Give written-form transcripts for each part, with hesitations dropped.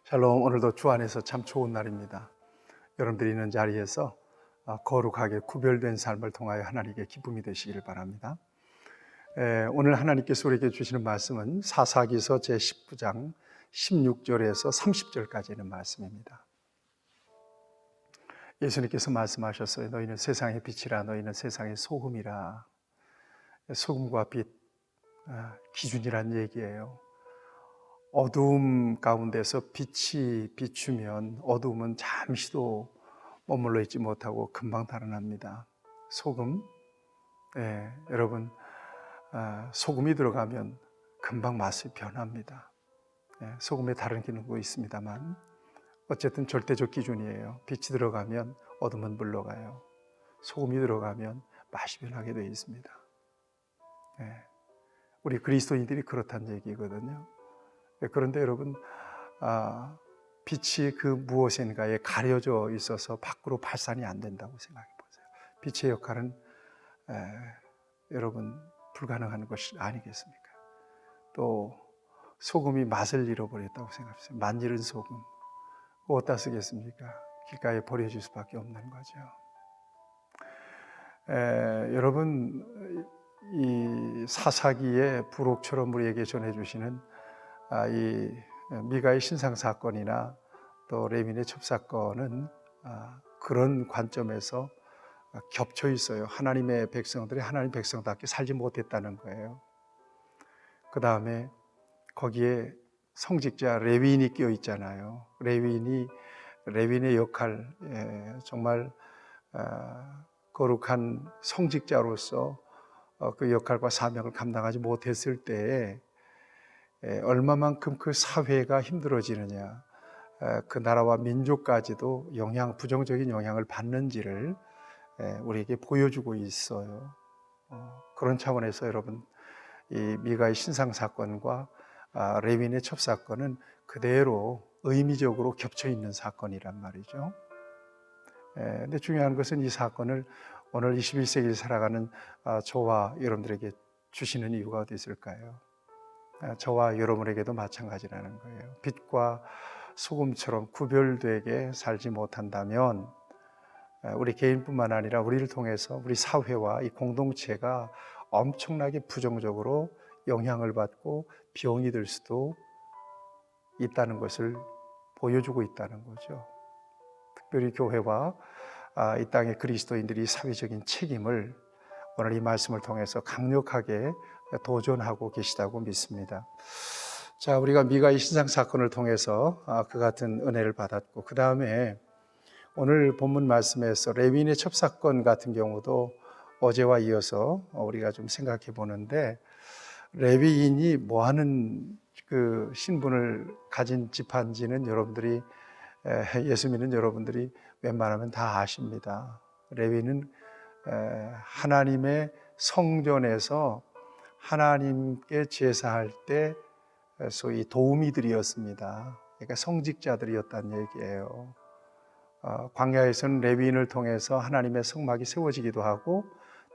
샬롬. 오늘도 주 안에서 참 좋은 날입니다. 여러분들이 있는 자리에서 거룩하게 구별된 삶을 통하여 하나님께 기쁨이 되시기를 바랍니다. 오늘 하나님께서 우리에게 주시는 말씀은 사사기서 제19장 16절에서 30절까지 있는 말씀입니다. 예수님께서 말씀하셨어요. 너희는 세상의 빛이라, 너희는 세상의 소금이라. 소금과 빛, 기준이란 얘기예요. 어두움 가운데서 빛이 비추면 어두움은 잠시도 머물러 있지 못하고 금방 달아납니다. 소금, 여러분, 소금이 들어가면 금방 맛이 변합니다. 소금에 다른 기능도 있습니다만 어쨌든 절대적 기준이에요. 빛이 들어가면 어둠은 물러가요. 소금이 들어가면 맛이 변하게 되어 있습니다. 우리 그리스도인들이 그렇다는 얘기거든요. 그런데 여러분, 빛이 그 무엇인가에 가려져 있어서 밖으로 발산이 안 된다고 생각해 보세요. 빛의 역할은 여러분 불가능한 것이 아니겠습니까? 또 소금이 맛을 잃어버렸다고 생각하세요. 맛 잃은 소금, 어디다 쓰겠습니까? 길가에 버려질 수밖에 없는 거죠. 여러분, 이 사사기의 부록처럼 우리에게 전해주시는 이 미가의 신상 사건이나 또 레위인의 첩사건은 그런 관점에서 겹쳐 있어요. 하나님의 백성들이 하나님 백성답게 살지 못했다는 거예요. 그 다음에 거기에 성직자 레위인이 끼어 있잖아요. 레위인의 역할, 정말 거룩한 성직자로서 그 역할과 사명을 감당하지 못했을 때에 얼마만큼 그 사회가 힘들어지느냐, 그 나라와 민족까지도 부정적인 영향을 받는지를 우리에게 보여주고 있어요. 그런 차원에서 여러분, 이 미가의 신상 사건과 레위인의 첩사건은 그대로 의미적으로 겹쳐 있는 사건이란 말이죠. 근데 중요한 것은 이 사건을 오늘 21세기를 살아가는 저와 여러분들에게 주시는 이유가 어디 있을까요? 저와 여러분에게도 마찬가지라는 거예요. 빛과 소금처럼 구별되게 살지 못한다면 우리 개인뿐만 아니라 우리를 통해서 우리 사회와 이 공동체가 엄청나게 부정적으로 영향을 받고 병이 될 수도 있다는 것을 보여주고 있다는 거죠. 특별히 교회와 이 땅의 그리스도인들이 사회적인 책임을 오늘 이 말씀을 통해서 강력하게 도전하고 계시다고 믿습니다. 자, 우리가 미가의 신상 사건을 통해서 그 같은 은혜를 받았고, 그 다음에 오늘 본문 말씀에서 레위인의 첩사건 같은 경우도 어제와 이어서 우리가 좀 생각해 보는데, 레위인이 뭐하는 그 신분을 가진 집안지는 여러분들이, 예수 믿는 여러분들이 웬만하면 다 아십니다. 레위인은 하나님의 성전에서 하나님께 제사할 때 소위 도우미들이었습니다. 그러니까 성직자들이었다는 얘기예요. 광야에서는 레위인을 통해서 하나님의 성막이 세워지기도 하고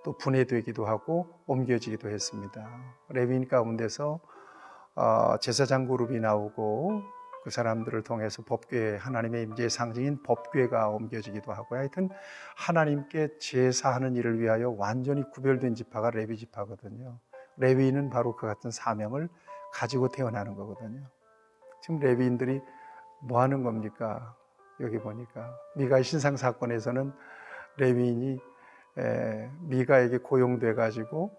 또 분해되기도 하고 옮겨지기도 했습니다. 레위인 가운데서 제사장 그룹이 나오고 그 사람들을 통해서 법궤, 하나님의 임재의 상징인 법궤가 옮겨지기도 하고, 하여튼 하나님께 제사하는 일을 위하여 완전히 구별된 지파가 레위 지파거든요. 레위인은 바로 그 같은 사명을 가지고 태어나는 거거든요. 지금 레위인들이 뭐 하는 겁니까? 여기 보니까 미가의 신상 사건에서는 레위인이 미가에게 고용돼 가지고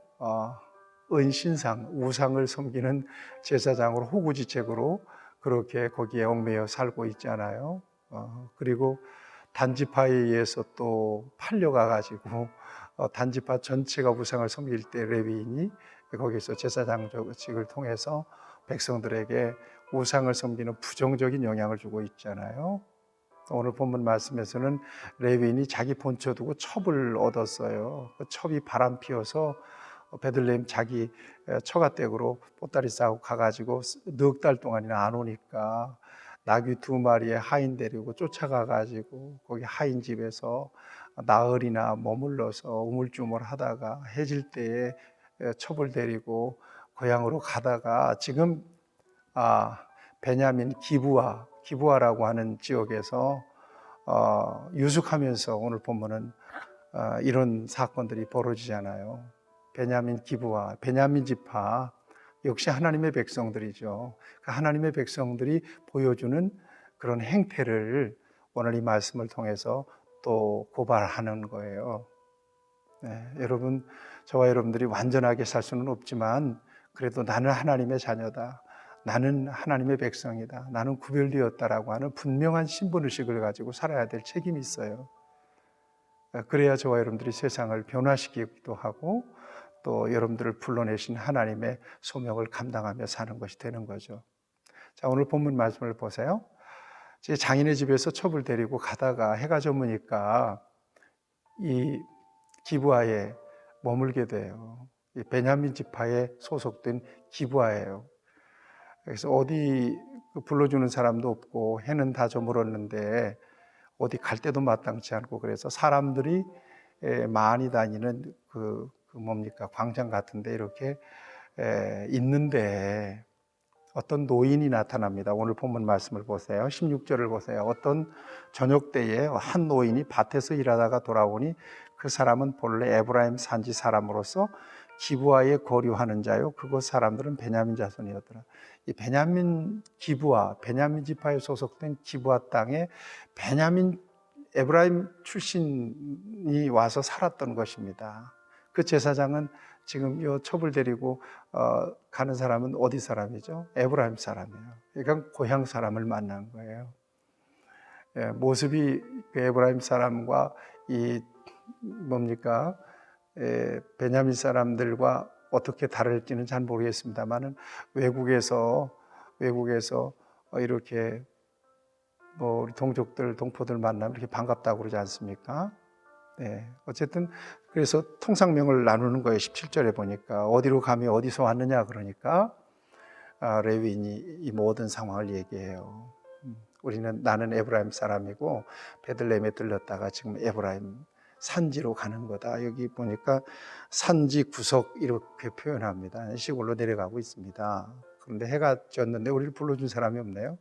은신상, 우상을 섬기는 제사장으로 호구지책으로 그렇게 거기에 얽매여 살고 있잖아요. 그리고 단지파에 의해서 또 팔려가 가지고 단지파 전체가 우상을 섬길 때 레위인이 거기서 제사장직을 통해서 백성들에게 우상을 섬기는 부정적인 영향을 주고 있잖아요. 오늘 본문 말씀에서는 레위인이 자기 본처 두고 첩을 얻었어요. 그 첩이 바람 피워서 베들레헴 자기 처가댁으로 보따리 싸고 가가지고 넉 달 동안이나 안 오니까 나귀 2마리에 하인 데리고 쫓아가가지고 거기 하인 집에서 나흘이나 머물러서 우물쭈물 하다가 해질 때에 첩을 데리고 고향으로 가다가 지금 베냐민 기브아, 기부아라고 하는 지역에서 유숙하면서 오늘 보면은 이런 사건들이 벌어지잖아요. 베냐민 기부아, 베냐민 지파 역시 하나님의 백성들이죠. 그 하나님의 백성들이 보여주는 그런 행태를 오늘 이 말씀을 통해서 또 고발하는 거예요. 네, 여러분, 저와 여러분들이 완전하게 살 수는 없지만 그래도 나는 하나님의 자녀다. 나는 하나님의 백성이다. 나는 구별되었다라고 하는 분명한 신분의식을 가지고 살아야 될 책임이 있어요. 그래야 저와 여러분들이 세상을 변화시키기도 하고 또 여러분들을 불러내신 하나님의 소명을 감당하며 사는 것이 되는 거죠. 자, 오늘 본문 말씀을 보세요. 제 장인의 집에서 첩을 데리고 가다가 해가 저무니까 이 기브아에 머물게 돼요. 이 베냐민 지파에 소속된 기브아예요. 그래서 어디 불러주는 사람도 없고 해는 다 저물었는데 어디 갈 데도 마땅치 않고 그래서 사람들이 많이 다니는 뭡니까 광장 같은데 이렇게 있는데 어떤 노인이 나타납니다. 오늘 본문 말씀을 보세요. 16절을 보세요. 어떤 저녁 때에 한 노인이 밭에서 일하다가 돌아오니 그 사람은 본래 에브라임 산지 사람으로서 기브아에 거류하는 자요. 그곳 사람들은 베냐민 자손이었더라. 이 베냐민 기브아, 베냐민 지파에 소속된 기브아 땅에 베냐민 에브라임 출신이 와서 살았던 것입니다. 그 제사장은 지금 이 첩을 데리고 가는 사람은 어디 사람이죠? 에브라임 사람이에요. 그러니까 고향 사람을 만난 거예요. 모습이 그 에브라임 사람과 이 뭡니까? 베냐민 사람들과 어떻게 다를지는 잘 모르겠습니다만은 외국에서 이렇게 뭐 우리 동족들, 동포들 만나면 이렇게 반갑다고 그러지 않습니까? 네. 어쨌든 그래서 통상명을 나누는 거예요. 17절에 보니까 어디로 가며 어디서 왔느냐 그러니까 레위인이 이 모든 상황을 얘기해요. 나는 에브라임 사람이고 베들레헴에 들렀다가 지금 에브라임 산지로 가는 거다. 여기 보니까 산지 구석 이렇게 표현합니다. 시골로 내려가고 있습니다. 그런데 해가 졌는데 우리를 불러준 사람이 없네요.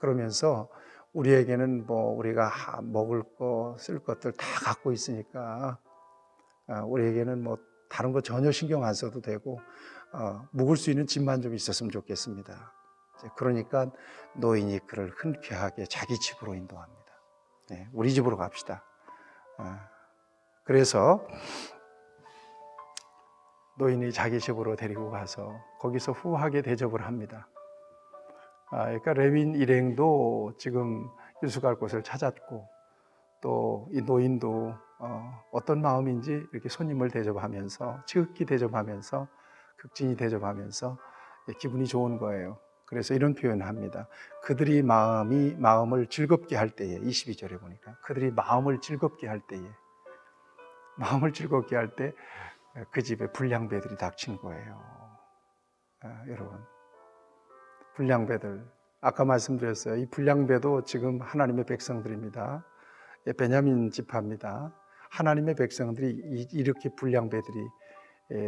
그러면서 우리에게는 뭐 우리가 먹을 거, 쓸 것들 다 갖고 있으니까 우리에게는 뭐 다른 거 전혀 신경 안 써도 되고 묵을 수 있는 집만 좀 있었으면 좋겠습니다. 그러니까 노인이 그를 흔쾌하게 자기 집으로 인도합니다. 네, 우리 집으로 갑시다. 그래서 노인이 자기 집으로 데리고 가서 거기서 후하게 대접을 합니다. 그러니까 레위인 일행도 지금 유숙할 곳을 찾았고 또 이 노인도 어떤 마음인지 이렇게 손님을 대접하면서 지극히 대접하면서 극진히 대접하면서 기분이 좋은 거예요. 그래서 이런 표현을 합니다. 그들이 마음을 즐겁게 할 때에 22절에 보니까 그들이 마음을 즐겁게 할 때에 그 집에 불량배들이 닥친 거예요. 여러분 불량배들 아까 말씀드렸어요. 이 불량배도 지금 하나님의 백성들입니다. 베냐민 지파입니다. 하나님의 백성들이 이렇게 불량배들이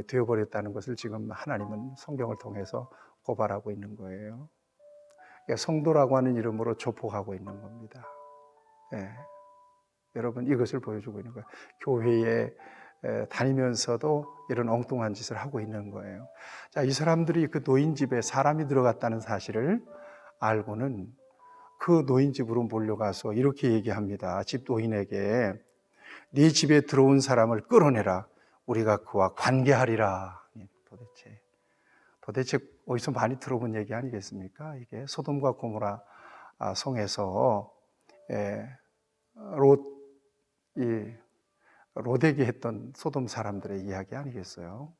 되어버렸다는 것을 지금 하나님은 성경을 통해서 고발하고 있는 거예요. 성도라고 하는 이름으로 조폭하고 있는 겁니다. 여러분 이것을 보여주고 있는 거예요. 교회에 다니면서도 이런 엉뚱한 짓을 하고 있는 거예요. 자, 이 사람들이 그 노인 집에 사람이 들어갔다는 사실을 알고는 그 노인 집으로 몰려가서 이렇게 얘기합니다. 집 노인에게 네 집에 들어온 사람을 끌어내라. 우리가 그와 관계하리라. 도대체 어디서 많이 들어본 얘기 아니겠습니까? 이게 소돔과 고모라 성에서 롯에게 했던 소돔 사람들의 이야기 아니겠어요?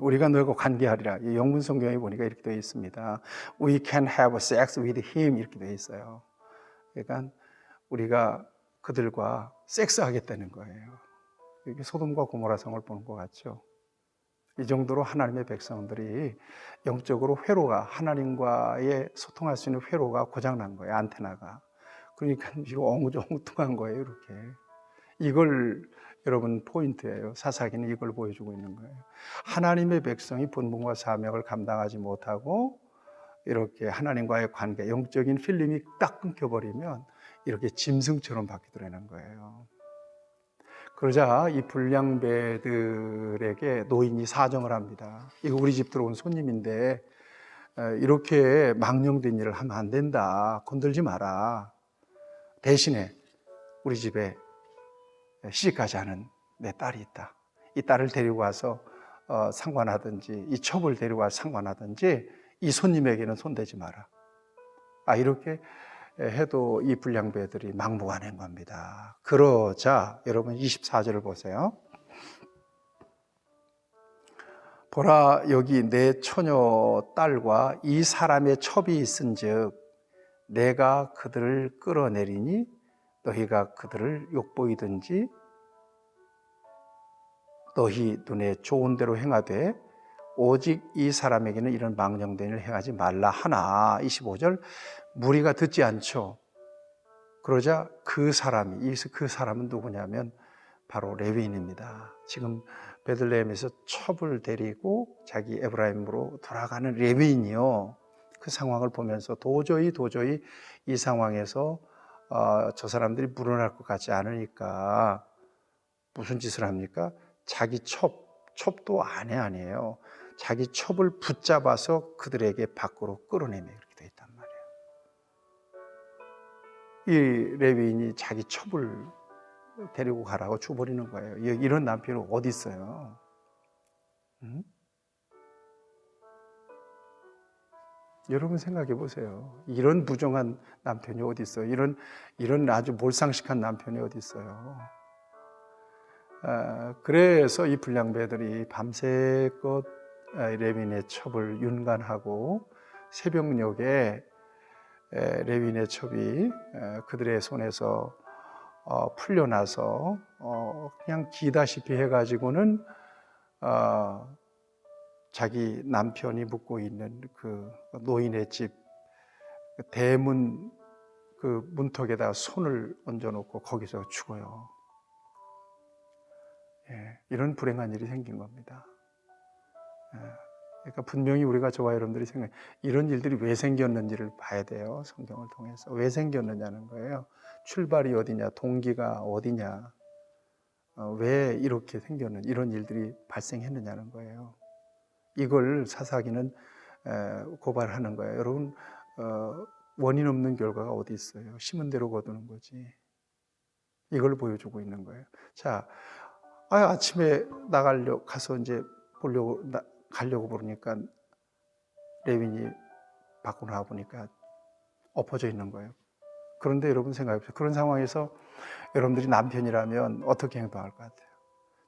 우리가 너희가 관계하리라. 영문 성경에 보니까 이렇게 되어 있습니다. We can have sex with him 이렇게 되어 있어요. 그러니까 우리가 그들과 섹스하겠다는 거예요. 이게 소돔과 고모라 성을 보는 것 같죠. 이 정도로 하나님의 백성들이 영적으로 회로가 하나님과의 소통할 수 있는 회로가 고장난 거예요. 안테나가. 그러니까 이거 엉뚱한 거예요. 이렇게. 이걸 여러분 포인트예요. 사사기는 이걸 보여주고 있는 거예요. 하나님의 백성이 본분과 사명을 감당하지 못하고 이렇게 하나님과의 관계, 영적인 필름이 딱 끊겨버리면 이렇게 짐승처럼 바뀌더라는 거예요. 그러자 이 불량배들에게 노인이 사정을 합니다. 이거 우리 집 들어온 손님인데 이렇게 망령된 일을 하면 안 된다. 건들지 마라. 대신에 우리 집에 시집가지 않은 내 딸이 있다. 이 딸을 데리고 와서 상관하든지 이 첩을 데리고 와서 상관하든지 이 손님에게는 손대지 마라. 이렇게 해도 이 불량배들이 망부가 낸 겁니다. 그러자 여러분 24절을 보세요. 보라, 여기 내 처녀 딸과 이 사람의 첩이 있은즉 내가 그들을 끌어내리니 너희가 그들을 욕보이든지 너희 눈에 좋은 대로 행하되 오직 이 사람에게는 이런 망령된 일을 행하지 말라 하나. 25절, 무리가 듣지 않죠. 그러자 그 사람은 누구냐면 바로 레위인입니다. 지금 베들레헴에서 첩을 데리고 자기 에브라임으로 돌아가는 레위인이요. 그 상황을 보면서 도저히 이 상황에서 저 사람들이 물러날 것 같지 않으니까 무슨 짓을 합니까? 자기 첩도 아니에요. 자기 첩을 붙잡아서 그들에게 밖으로 끌어내며 이렇게 되어 있단 말이에요. 이 레위인이 자기 첩을 데리고 가라고 줘버리는 거예요. 이런 남편이 어디 있어요? 응? 여러분 생각해 보세요. 이런 부정한 남편이 어디 있어요? 이런 아주 몰상식한 남편이 어디 있어요? 그래서 이 불량배들이 밤새껏 레위인의 첩을 윤관하고 새벽녘에 레위인의 첩이 그들의 손에서 풀려나서 그냥 기다시피 해가지고는 자기 남편이 묵고 있는 그 노인의 집 대문 그 문턱에다 손을 얹어놓고 거기서 죽어요. 이런 불행한 일이 생긴 겁니다. 그러니까 분명히 우리가 저와 여러분들이 이런 일들이 왜 생겼는지를 봐야 돼요. 성경을 통해서 왜 생겼느냐는 거예요. 출발이 어디냐, 동기가 어디냐, 왜 이렇게 생겼는지, 이런 일들이 발생했느냐는 거예요. 이걸 사사기는 고발하는 거예요. 여러분, 원인 없는 결과가 어디 있어요? 심은 대로 거두는 거지. 이걸 보여주고 있는 거예요. 자, 아침에 가서 이제 가려고 부르니까 레윈이 밖으로 나와 보니까 엎어져 있는 거예요. 그런데 여러분 생각해 보세요. 그런 상황에서 여러분들이 남편이라면 어떻게 행동할 것 같아요?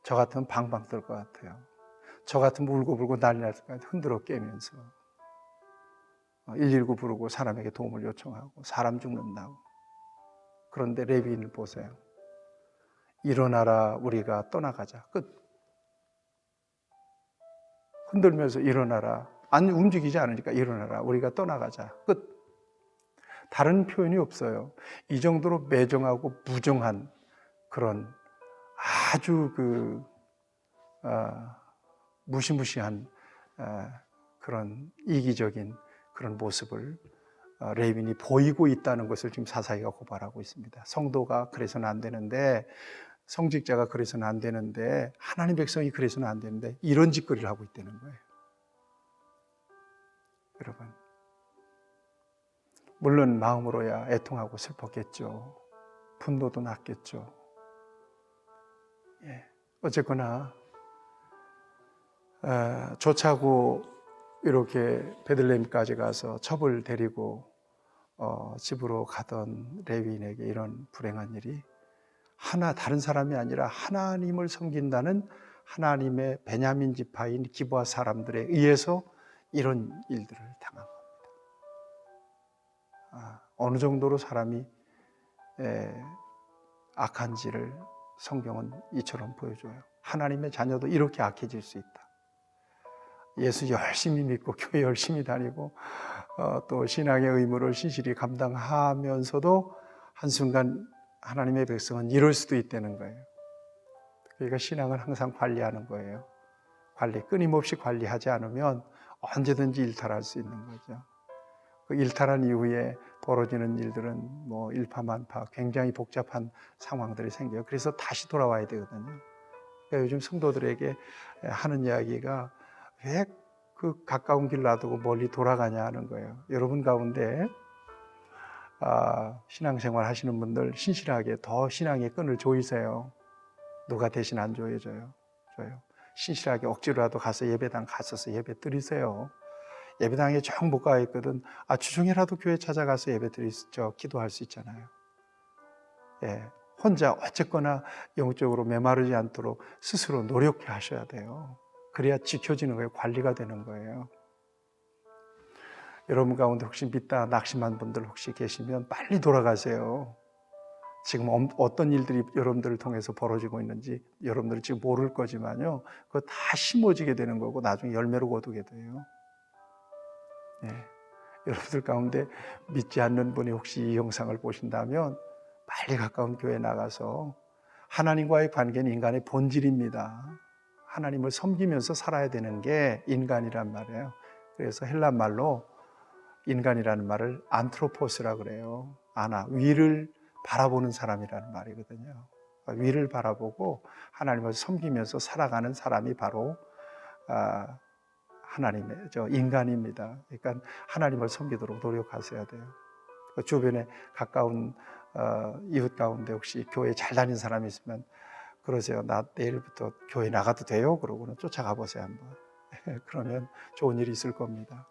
저 같으면 방방 뜰 것 같아요. 저 같으면 울고불고 난리 날 것 같아요. 흔들어 깨면서 119 부르고 사람에게 도움을 요청하고 사람 죽는다고. 그런데 레위인을 보세요. 일어나라, 우리가 떠나가자. 끝. 흔들면서 일어나라. 안 움직이지 않으니까 일어나라, 우리가 떠나가자. 끝. 다른 표현이 없어요. 이 정도로 매정하고 무정한 그런 아주 무시무시한 그런 이기적인 그런 모습을 레위인이 보이고 있다는 것을 지금 사사기가 고발하고 있습니다. 성도가 그래서는 안 되는데, 성직자가 그래서는 안 되는데, 하나님 백성이 그래서는 안 되는데 이런 짓거리를 하고 있다는 거예요. 여러분, 물론 마음으로야 애통하고 슬펐겠죠. 분노도 났겠죠. 어쨌거나 조차고 이렇게 베들레헴까지 가서 첩을 데리고 집으로 가던 레위인에게 이런 불행한 일이 다른 사람이 아니라 하나님을 섬긴다는 하나님의 베냐민 지파인 기브아 사람들에 의해서 이런 일들을 당한 겁니다. 어느 정도로 사람이 악한지를 성경은 이처럼 보여줘요. 하나님의 자녀도 이렇게 악해질 수 있다. 예수 열심히 믿고 교회 열심히 다니고 또 신앙의 의무를 신실히 감당하면서도 한순간 하나님의 백성은 이럴 수도 있다는 거예요. 그러니까 신앙을 항상 관리하는 거예요. 끊임없이 관리하지 않으면 언제든지 일탈할 수 있는 거죠. 그 일탈한 이후에 벌어지는 일들은 뭐 일파만파 굉장히 복잡한 상황들이 생겨요. 그래서 다시 돌아와야 되거든요. 그러니까 요즘 성도들에게 하는 이야기가 왜 그 가까운 길 놔두고 멀리 돌아가냐 하는 거예요. 여러분 가운데 신앙생활 하시는 분들 신실하게 더 신앙의 끈을 조이세요. 누가 대신 안 조여줘요? 줘요. 신실하게 억지로라도 가서 예배당 가셔서 예배 드리세요. 예배당에 정 못 가 있거든. 주중에라도 교회 찾아가서 예배 기도할 수 있잖아요. 예, 혼자 어쨌거나 영적으로 메마르지 않도록 스스로 노력해 하셔야 돼요. 그래야 지켜지는 거예요. 관리가 되는 거예요. 여러분 가운데 혹시 믿다 낙심한 분들 혹시 계시면 빨리 돌아가세요. 지금 어떤 일들이 여러분들을 통해서 벌어지고 있는지 여러분들은 지금 모를 거지만요. 그거 다 심어지게 되는 거고 나중에 열매로 거두게 돼요. 예, 여러분들 가운데 믿지 않는 분이 혹시 이 영상을 보신다면 빨리 가까운 교회에 나가서 하나님과의 관계는 인간의 본질입니다. 하나님을 섬기면서 살아야 되는 게 인간이란 말이에요. 그래서 헬란 말로 인간이라는 말을 안트로포스라 그래요. 위를 바라보는 사람이라는 말이거든요. 위를 바라보고 하나님을 섬기면서 살아가는 사람이 바로 하나님의 인간입니다. 그러니까 하나님을 섬기도록 노력하셔야 돼요. 주변에 가까운 이웃 가운데 혹시 교회 잘 다니는 사람이 있으면 그러세요. 나 내일부터 교회 나가도 돼요? 그러고는 쫓아가 보세요 한번. 그러면 좋은 일이 있을 겁니다.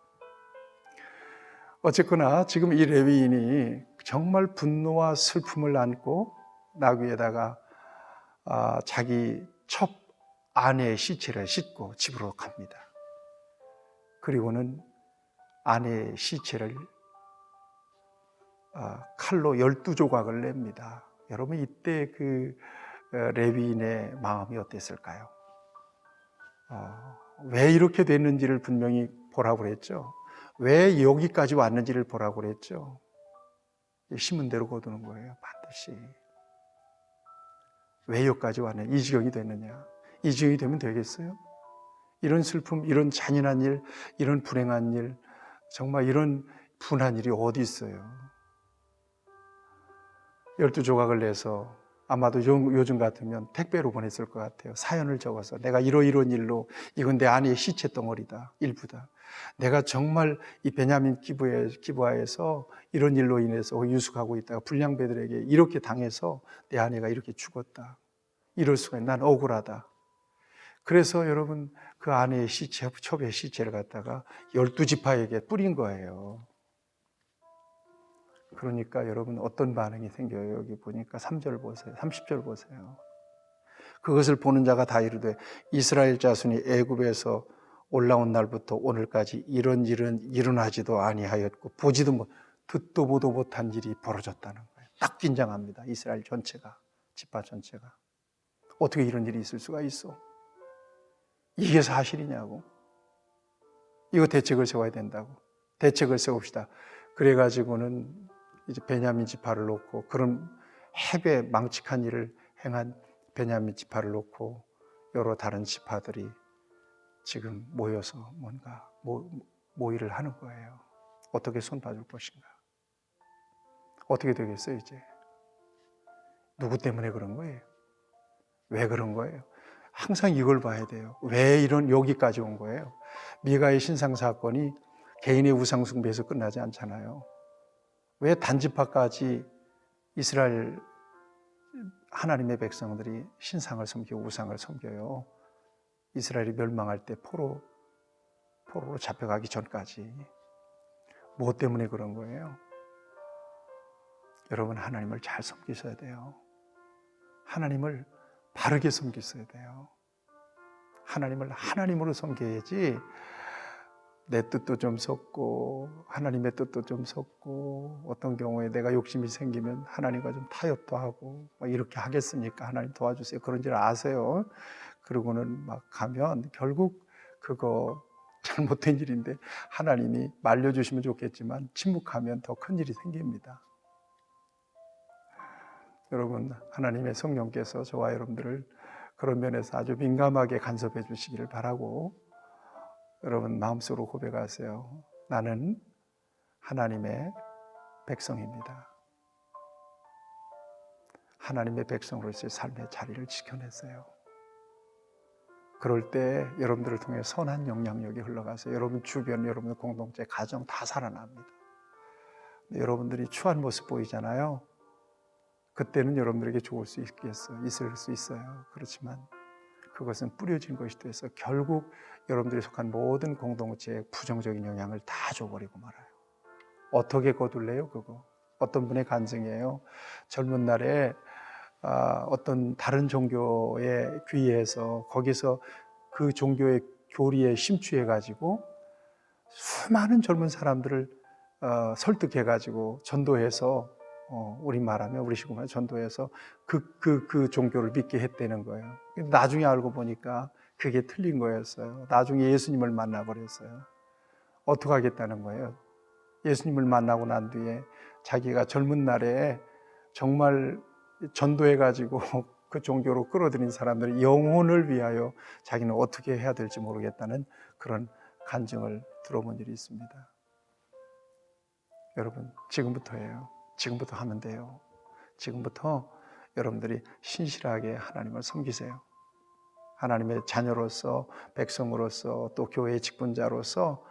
어쨌거나 지금 이 레위인이 정말 분노와 슬픔을 안고 나귀에다가 자기 첩 아내의 시체를 싣고 집으로 갑니다. 그리고는 아내의 시체를 칼로 12조각을 냅니다. 여러분 이때 그 레위인의 마음이 어땠을까요? 왜 이렇게 됐는지를 분명히 보라고 그랬죠. 왜 여기까지 왔는지를 보라고 그랬죠. 심은 대로 거두는 거예요. 반드시. 왜 여기까지 왔느냐? 이 지경이 됐느냐? 이 지경이 되면 되겠어요? 이런 슬픔, 이런 잔인한 일, 이런 불행한 일, 정말 이런 분한 일이 어디 있어요? 12조각을 내서 아마도 요즘 같으면 택배로 보냈을 것 같아요. 사연을 적어서 내가 이런 일로 이건 내 아내의 시체 덩어리다. 일부다. 내가 정말 이 베냐민 기부하에서 이런 일로 인해서 유숙하고 있다가 불량배들에게 이렇게 당해서 내 아내가 이렇게 죽었다. 이럴 수가 있나? 난 억울하다. 그래서 여러분 그 아내의 시체, 첩의 시체를 갖다가 12지파에게 뿌린 거예요. 그러니까 여러분 어떤 반응이 생겨요? 여기 보니까 3절 보세요. 30절 보세요. 그것을 보는 자가 다 이르되 이스라엘 자손이 애굽에서 올라온 날부터 오늘까지 이런 일은 일어나지도 아니하였고 듣도 보도 못한 일이 벌어졌다는 거예요. 딱 긴장합니다. 이스라엘 전체가, 지파 전체가. 어떻게 이런 일이 있을 수가 있어? 이게 사실이냐고. 이거 대책을 세워야 된다고. 대책을 세웁시다. 그래가지고는 이제 베냐민 지파를 놓고 그런 해괴 망측한 일을 행한 베냐민 지파를 놓고 여러 다른 지파들이 지금 모여서 뭔가 모의를 하는 거예요. 어떻게 손봐줄 것인가? 어떻게 되겠어요 이제? 누구 때문에 그런 거예요? 왜 그런 거예요? 항상 이걸 봐야 돼요. 왜 여기까지 온 거예요? 미가의 신상 사건이 개인의 우상 숭배에서 끝나지 않잖아요. 왜 단지파까지 이스라엘 하나님의 백성들이 신상을 섬기고 우상을 섬겨요? 이스라엘이 멸망할 때 포로로 잡혀가기 전까지. 무엇 때문에 그런 거예요? 여러분 하나님을 잘 섬기셔야 돼요. 하나님을 바르게 섬기셔야 돼요. 하나님을 하나님으로 섬겨야지 내 뜻도 좀 섞고 하나님의 뜻도 좀 섞고 어떤 경우에 내가 욕심이 생기면 하나님과 좀 타협도 하고 이렇게 하겠습니까? 하나님 도와주세요. 그런 줄 아세요. 그러고는 막 가면 결국 그거 잘못된 일인데 하나님이 말려주시면 좋겠지만 침묵하면 더 큰 일이 생깁니다. 여러분 하나님의 성령께서 저와 여러분들을 그런 면에서 아주 민감하게 간섭해 주시기를 바라고 여러분 마음속으로 고백하세요. 나는 하나님의 백성입니다. 하나님의 백성으로서의 삶의 자리를 지켜냈어요. 그럴 때 여러분들을 통해 선한 영향력이 흘러가서 여러분 주변, 여러분 공동체, 가정 다 살아납니다. 여러분들이 추한 모습 보이잖아요. 그때는 여러분들에게 좋을 수 있을 수 있어요. 그렇지만 그것은 뿌려진 것이 돼서 결국 여러분들이 속한 모든 공동체에 부정적인 영향을 다 줘버리고 말아요. 어떻게 거둘래요? 그거 어떤 분의 간증이에요. 젊은 날에 어떤 다른 종교에 귀의해서 거기서 그 종교의 교리에 심취해가지고 수많은 젊은 사람들을 설득해가지고 전도해서 우리 말하면 우리 식으로 전도해서 그 종교를 믿게 했다는 거예요. 나중에 알고 보니까 그게 틀린 거였어요. 나중에 예수님을 만나버렸어요. 어떻게 하겠다는 거예요? 예수님을 만나고 난 뒤에 자기가 젊은 날에 정말 전도해가지고 그 종교로 끌어들인 사람들의 영혼을 위하여 자기는 어떻게 해야 될지 모르겠다는 그런 간증을 들어본 일이 있습니다. 여러분, 지금부터예요. 지금부터 하면 돼요. 지금부터 여러분들이 신실하게 하나님을 섬기세요. 하나님의 자녀로서, 백성으로서, 또 교회의 직분자로서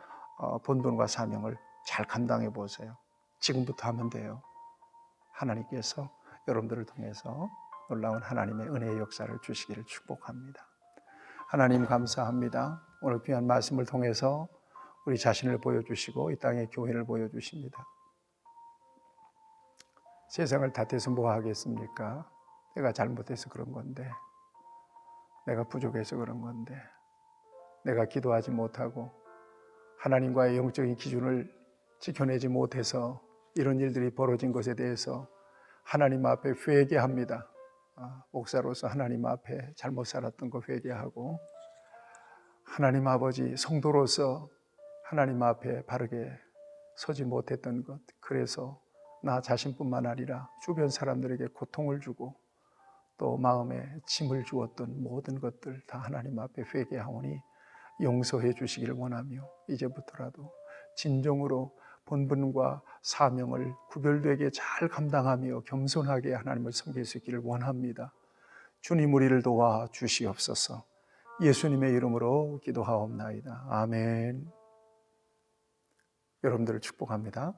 본분과 사명을 잘 감당해 보세요. 지금부터 하면 돼요. 하나님께서 여러분들을 통해서 놀라운 하나님의 은혜의 역사를 주시기를 축복합니다. 하나님 감사합니다. 오늘 귀한 말씀을 통해서 우리 자신을 보여주시고 이 땅의 교회를 보여주십니다. 세상을 탓해서 뭐 하겠습니까? 내가 잘못해서 그런 건데, 내가 부족해서 그런 건데, 내가 기도하지 못하고 하나님과의 영적인 기준을 지켜내지 못해서 이런 일들이 벌어진 것에 대해서 하나님 앞에 회개합니다. 목사로서 하나님 앞에 잘못 살았던 거 회개하고, 하나님 아버지 성도로서 하나님 앞에 바르게 서지 못했던 것, 그래서 나 자신뿐만 아니라 주변 사람들에게 고통을 주고 또 마음에 짐을 주었던 모든 것들 다 하나님 앞에 회개하오니 용서해 주시기를 원하며, 이제부터라도 진정으로 본분과 사명을 구별되게 잘 감당하며 겸손하게 하나님을 섬길 수 있기를 원합니다. 주님 우리를 도와 주시옵소서. 예수님의 이름으로 기도하옵나이다. 아멘. 여러분들을 축복합니다.